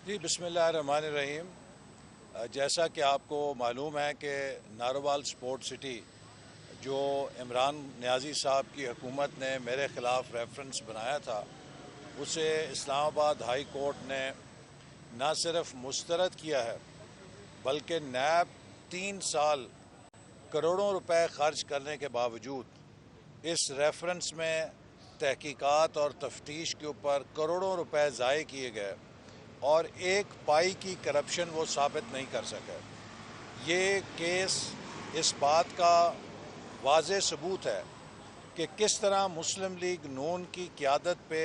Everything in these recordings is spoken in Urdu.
جی بسم اللہ الرحمن الرحیم۔ جیسا کہ آپ کو معلوم ہے کہ ناروال سپورٹ سٹی جو عمران نیازی صاحب کی حکومت نے میرے خلاف ریفرنس بنایا تھا، اسے اسلام آباد ہائی کورٹ نے نہ صرف مسترد کیا ہے بلکہ نیب 3 سال کروڑوں روپے خرچ کرنے کے باوجود اس ریفرنس میں تحقیقات اور تفتیش کے اوپر کروڑوں روپے ضائع کیے گئے اور ایک پائی کی کرپشن وہ ثابت نہیں کر سکے۔ یہ کیس اس بات کا واضح ثبوت ہے کہ کس طرح مسلم لیگ نون کی قیادت پہ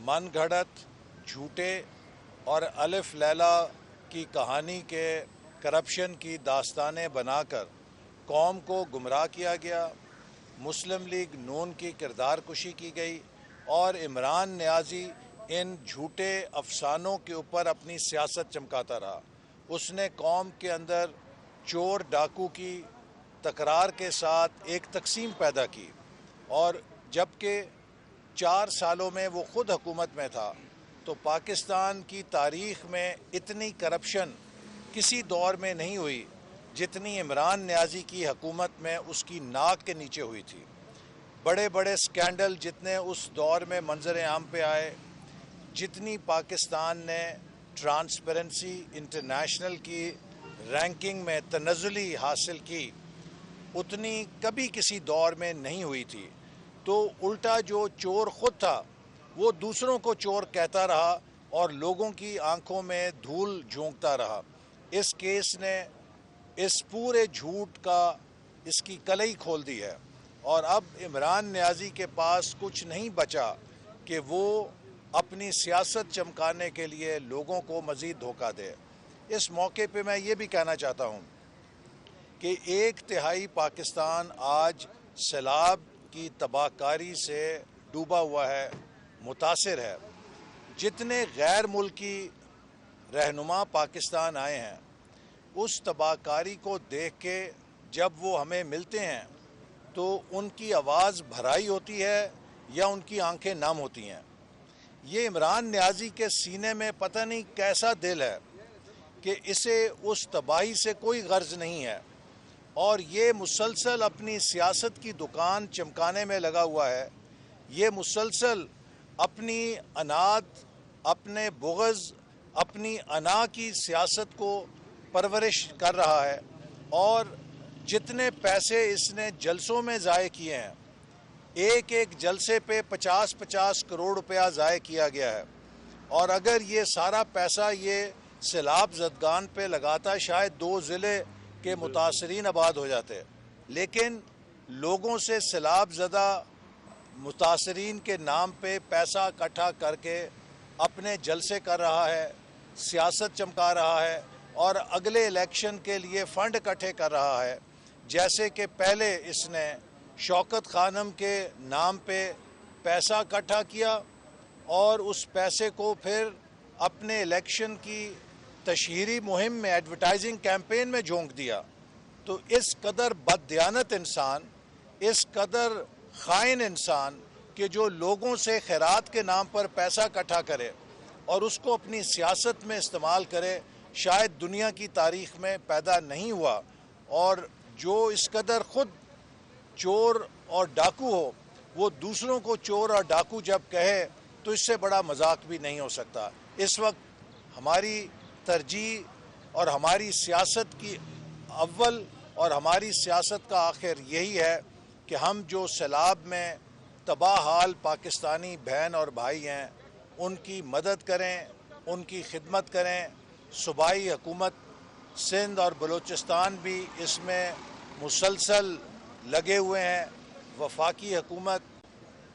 من گھڑت، جھوٹے اور الف لیلا کی کہانی کے کرپشن کی داستانیں بنا کر قوم کو گمراہ کیا گیا، مسلم لیگ نون کی کردار کشی کی گئی اور عمران نیازی ان جھوٹے افسانوں کے اوپر اپنی سیاست چمکاتا رہا۔ اس نے قوم کے اندر چور ڈاکو کی تکرار کے ساتھ ایک تقسیم پیدا کی، اور جبکہ 4 سالوں میں وہ خود حکومت میں تھا تو پاکستان کی تاریخ میں اتنی کرپشن کسی دور میں نہیں ہوئی جتنی عمران نیازی کی حکومت میں اس کی ناک کے نیچے ہوئی تھی۔ بڑے بڑے سکینڈل جتنے اس دور میں منظر عام پہ آئے، جتنی پاکستان نے ٹرانسپیرنسی انٹرنیشنل کی رینکنگ میں تنزلی حاصل کی، اتنی کبھی کسی دور میں نہیں ہوئی تھی۔ تو الٹا جو چور خود تھا وہ دوسروں کو چور کہتا رہا اور لوگوں کی آنکھوں میں دھول جھونکتا رہا۔ اس کیس نے اس پورے جھوٹ کا اس کی کلئی کھول دی ہے، اور اب عمران نیازی کے پاس کچھ نہیں بچا کہ وہ اپنی سیاست چمکانے کے لیے لوگوں کو مزید دھوکہ دے۔ اس موقع پہ میں یہ بھی کہنا چاہتا ہوں کہ 1/3 پاکستان آج سیلاب کی تباہ کاری سے ڈوبا ہوا ہے، متاثر ہے۔ جتنے غیر ملکی رہنما پاکستان آئے ہیں، اس تباہ کاری کو دیکھ کے جب وہ ہمیں ملتے ہیں تو ان کی آواز بھرائی ہوتی ہے یا ان کی آنکھیں نم ہوتی ہیں۔ یہ عمران نیازی کے سینے میں پتہ نہیں کیسا دل ہے کہ اسے اس تباہی سے کوئی غرض نہیں ہے، اور یہ مسلسل اپنی سیاست کی دکان چمکانے میں لگا ہوا ہے۔ یہ مسلسل اپنی انات، اپنے بغض، اپنی انا کی سیاست کو پرورش کر رہا ہے، اور جتنے پیسے اس نے جلسوں میں ضائع کیے ہیں، ایک ایک جلسے پہ 50-50 کروڑ روپیہ ضائع کیا گیا ہے، اور اگر یہ سارا پیسہ یہ سیلاب زدگان پہ لگاتا شاید 2 ضلع کے متاثرین آباد ہو جاتے، لیکن لوگوں سے سیلاب زدہ متاثرین کے نام پہ پیسہ اکٹھا کر کے اپنے جلسے کر رہا ہے، سیاست چمکا رہا ہے اور اگلے الیکشن کے لیے فنڈ اکٹھے کر رہا ہے۔ جیسے کہ پہلے اس نے شوکت خانم کے نام پہ پیسہ اکٹھا کیا اور اس پیسے کو پھر اپنے الیکشن کی تشہیری مہم میں، ایڈورٹائزنگ کیمپین میں جھونک دیا۔ تو اس قدر بددیانت انسان، اس قدر خائن انسان کہ جو لوگوں سے خیرات کے نام پر پیسہ اکٹھا کرے اور اس کو اپنی سیاست میں استعمال کرے، شاید دنیا کی تاریخ میں پیدا نہیں ہوا۔ اور جو اس قدر خود چور اور ڈاکو ہو، وہ دوسروں کو چور اور ڈاکو جب کہے تو اس سے بڑا مذاق بھی نہیں ہو سکتا۔ اس وقت ہماری ترجیح اور ہماری سیاست کی اول اور ہماری سیاست کا آخر یہی ہے کہ ہم جو سیلاب میں تباہ حال پاکستانی بہن اور بھائی ہیں، ان کی مدد کریں، ان کی خدمت کریں۔ صوبائی حکومت سندھ اور بلوچستان بھی اس میں مسلسل لگے ہوئے ہیں، وفاقی حکومت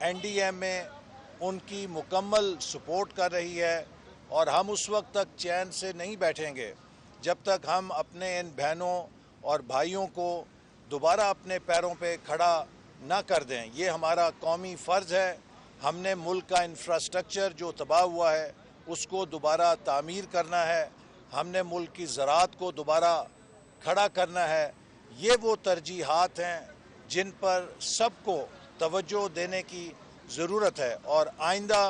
NDA میں ان کی مکمل سپورٹ کر رہی ہے، اور ہم اس وقت تک چین سے نہیں بیٹھیں گے جب تک ہم اپنے ان بہنوں اور بھائیوں کو دوبارہ اپنے پیروں پہ کھڑا نہ کر دیں۔ یہ ہمارا قومی فرض ہے۔ ہم نے ملک کا انفراسٹرکچر جو تباہ ہوا ہے اس کو دوبارہ تعمیر کرنا ہے، ہم نے ملک کی زراعت کو دوبارہ کھڑا کرنا ہے۔ یہ وہ ترجیحات ہیں جن پر سب کو توجہ دینے کی ضرورت ہے، اور آئندہ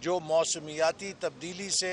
جو موسمیاتی تبدیلی سے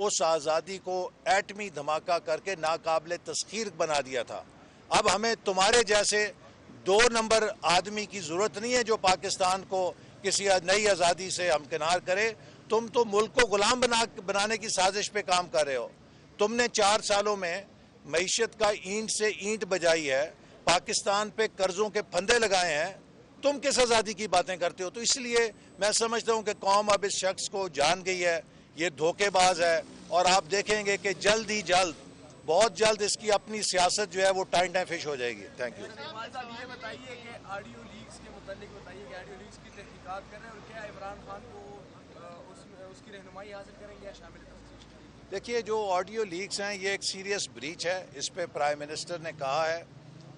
اس آزادی کو ایٹمی دھماکہ کر کے ناقابل تسخیر بنا دیا تھا۔ اب ہمیں تمہارے جیسے 2 نمبر آدمی کی ضرورت نہیں ہے جو پاکستان کو کسی نئی آزادی سے ہمکنار کرے۔ تم تو ملک کو غلام بنانے کی سازش پہ کام کر رہے ہو۔ تم نے 4 سالوں میں معیشت کا اینٹ سے اینٹ بجائی ہے، پاکستان پہ قرضوں کے پھندے لگائے ہیں، تم کس آزادی کی باتیں کرتے ہو؟ تو اس لیے میں سمجھتا ہوں کہ قوم اب اس شخص کو جان گئی ہے، یہ دھوکے باز ہے، اور آپ دیکھیں گے کہ جلد ہی جلد، بہت جلد اس کی اپنی سیاست جو ہے وہ ٹائم فش ہو جائے گی۔ Thank you. یہ بتائیے کہ آڈیو لیکس کے متعلق بتائیے کہ آڈیو لیکس کی تحقیقات کر رہے ہیں اور کیا عمران خان کو اس کی رہنمائی حاصل کریں گے یا شامل کریں گے؟ دیکھیے، جو آڈیو لیکس ہیں یہ ایک سیریس بریچ ہے۔ اس پہ پرائم منسٹر نے کہا ہے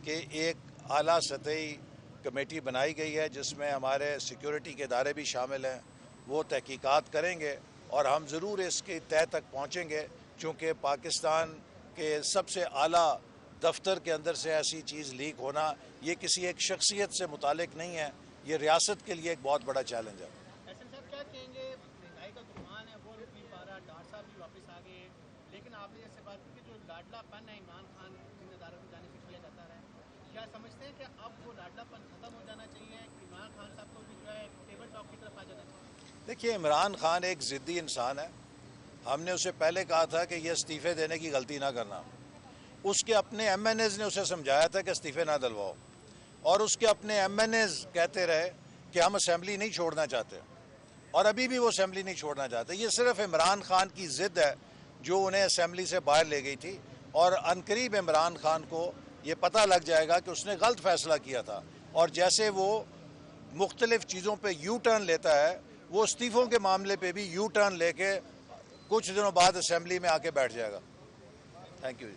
کہ ایک اعلیٰ سطحی کمیٹی بنائی گئی ہے جس میں ہمارے سیکیورٹی کے ادارے بھی شامل ہیں، وہ تحقیقات کریں گے اور ہم ضرور اس کی تہہ تک پہنچیں گے، چونکہ پاکستان کے سب سے اعلیٰ دفتر کے اندر سے ایسی چیز لیک ہونا یہ کسی ایک شخصیت سے متعلق نہیں ہے، یہ ریاست کے لیے ایک بہت بڑا چیلنج ہے۔ احسن صاحب کیا کہیں گے، مہنگائی کا طوفان ہے وہ رک نہیں پا رہا، ڈار صاحب بھی واپس آ گئے، لیکن آپ نے جیسے بات کی کہ جو لاڈلا پن ہے عمران خان جن اداروں کی جانب سے کیا جاتا رہا ہے، کیا سمجھتے ہیں کہ اب وہ لاڈلا پن ختم ہو جانا چاہیے، عمران خان صاحب کو بھی جو ہے ٹیبل ٹاک کی طرف آ جانا چاہیے؟ دیکھیے، عمران خان ایک ضدی انسان ہے، ہم نے اسے پہلے کہا تھا کہ یہ استعفے دینے کی غلطی نہ کرنا، اس کے اپنے ایم این ایز نے اسے سمجھایا تھا کہ استعفے نہ دلواؤ، اور اس کے اپنے ایم این ایز کہتے رہے کہ ہم اسمبلی نہیں چھوڑنا چاہتے، اور ابھی بھی وہ اسمبلی نہیں چھوڑنا چاہتے۔ یہ صرف عمران خان کی ضد ہے جو انہیں اسمبلی سے باہر لے گئی تھی، اور عنقریب عمران خان کو یہ پتہ لگ جائے گا کہ اس نے غلط فیصلہ کیا تھا، اور جیسے وہ مختلف چیزوں پہ یو ٹرن لیتا ہے، وہ استعفوں کے معاملے پہ بھی یو ٹرن لے کے کچھ دنوں بعد اسمبلی میں آ کے بیٹھ جائے گا۔ Thank you.